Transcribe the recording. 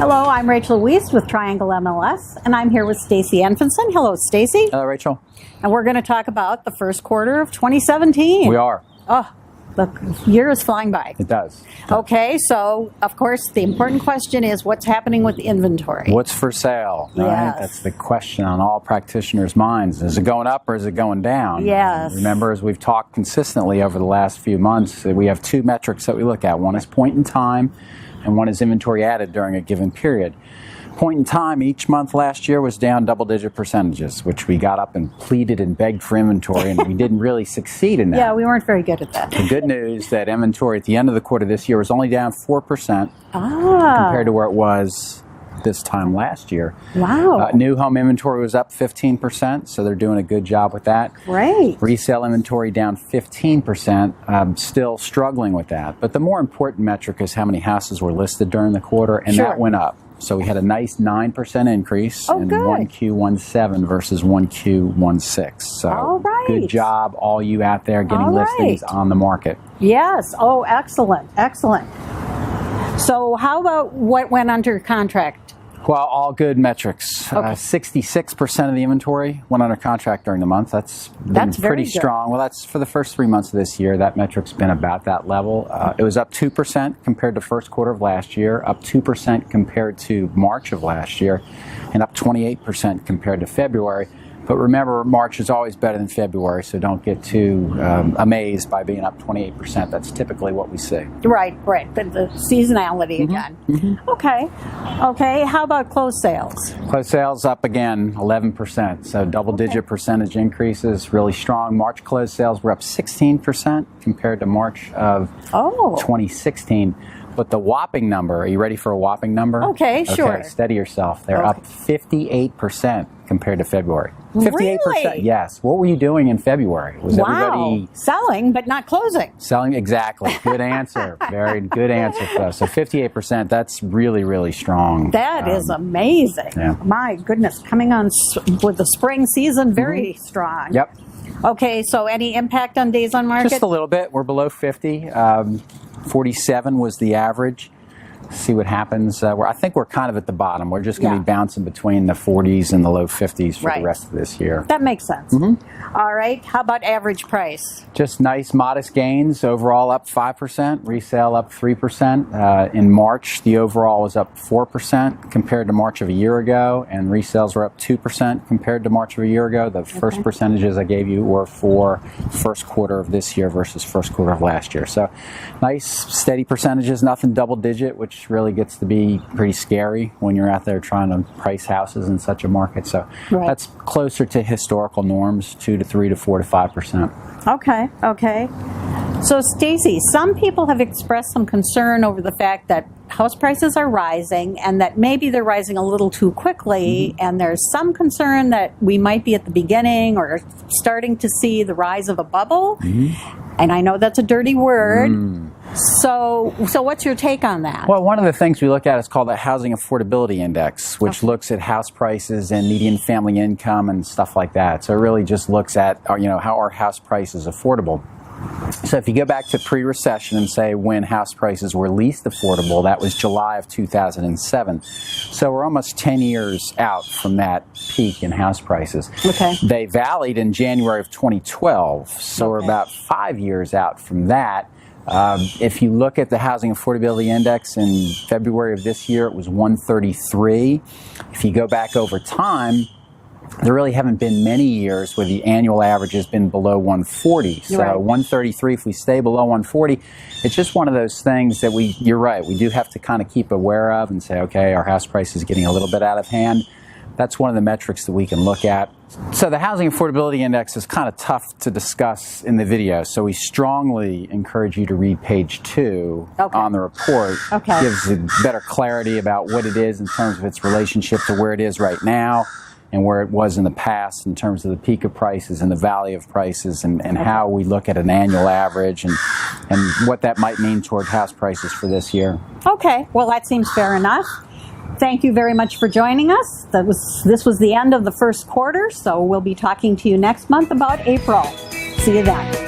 Hello, I'm Rachel Wiest with Triangle MLS, and I'm here with Stacy Enfinson. Hello, Stacy. Hello, Rachel. And we're going to talk about the first quarter of 2017. We are. Oh, the year is flying by. It does. Okay, so, of course, the important question is what's happening with inventory? What's for sale? Right? Yes. That's the question on all practitioners' minds. Is it going up or is it going down? Yes. Remember, as we've talked consistently over the last few months, we have two metrics that we look at. One is point in time, and one is inventory added during a given period. Point in time, each month last year was down double-digit percentages, which we got up and pleaded and begged for inventory, and we didn't really succeed in that. Yeah, we weren't very good at that. The good news that inventory at the end of the quarter this year was only down 4% compared to where it was this time last year. Wow. New home inventory was up 15%, so they're doing a good job with that. Great. Resale inventory down 15%, still struggling with that. But the more important metric is how many houses were listed during the quarter, and that went up. So we had a nice 9% increase in 1Q17 versus 1Q16. So good job, all you out there getting listings on the market. Yes. Oh, excellent. Excellent. So how about what went under contract? Well, all good metrics. 66% of the inventory went under contract during the month. That's been pretty strong. Well, that's for the first 3 months of this year. That metric's been about that level. It was up 2% compared to first quarter of last year, up 2% compared to March of last year, and up 28% compared to February. But remember, March is always better than February, so don't get too amazed by being up 28%. That's typically what we see. Right, right. But the seasonality again. Okay. Okay. How about closed sales? Closed sales up again 11%. So double-digit percentage increases, really strong. March closed sales were up 16% compared to March of 2016. But the whopping number, are you ready for a whopping number? Okay, sure. Okay, steady yourself. They're up 58% compared to February. 58%, really? yes. What were you doing in February? Was everybody selling but not closing? Selling, exactly. Good answer. Very good answer for us. So 58%, that's really, really strong. That is amazing. Yeah. My goodness, coming on with the spring season, very strong. Yep. Okay, so any impact on days on market? Just a little bit. We're below 50. 47 was the average. See what happens. I think we're kind of at the bottom. We're just going to be bouncing between the 40s and the low 50s for the rest of this year. That makes sense. All right. How about average price? Just nice, modest gains. Overall up 5%. Resale up 3%. In March, the overall was up 4% compared to March of a year ago, and resales were up 2% compared to March of a year ago. The first percentages I gave you were for first quarter of this year versus first quarter of last year. So nice, steady percentages. Nothing double digit, which really gets to be pretty scary when you're out there trying to price houses in such a market. So that's closer to historical norms, 2 to 3 to 4 to 5%. Okay, okay. So Stacy, some people have expressed some concern over the fact that house prices are rising and that maybe they're rising a little too quickly, and there's some concern that we might be at the beginning or starting to see the rise of a bubble. And I know that's a dirty word. So what's your take on that? Well, one of the things we look at is called the Housing Affordability Index, which looks at house prices and median family income and stuff like that. So it really just looks at, how are house prices affordable. So if you go back to pre-recession and say when house prices were least affordable, that was July of 2007. So we're almost 10 years out from that peak in house prices. They valleyed in January of 2012, so we're about 5 years out from that. If you look at the Housing Affordability Index in February of this year, it was 133. If you go back over time, there really haven't been many years where the annual average has been below 140. So 133, if we stay below 140, it's just one of those things that you're right, we do have to kind of keep aware of and say, okay, our house price is getting a little bit out of hand. That's one of the metrics that we can look at. So the Housing Affordability Index is kind of tough to discuss in the video, so we strongly encourage you to read page 2 on the report. It gives you better clarity about what it is in terms of its relationship to where it is right now and where it was in the past in terms of the peak of prices and the valley of prices, and how we look at an annual average and what that might mean toward house prices for this year. Okay, well that seems fair enough. Thank you very much for joining us. This was the end of the first quarter, so we'll be talking to you next month about April. See you then.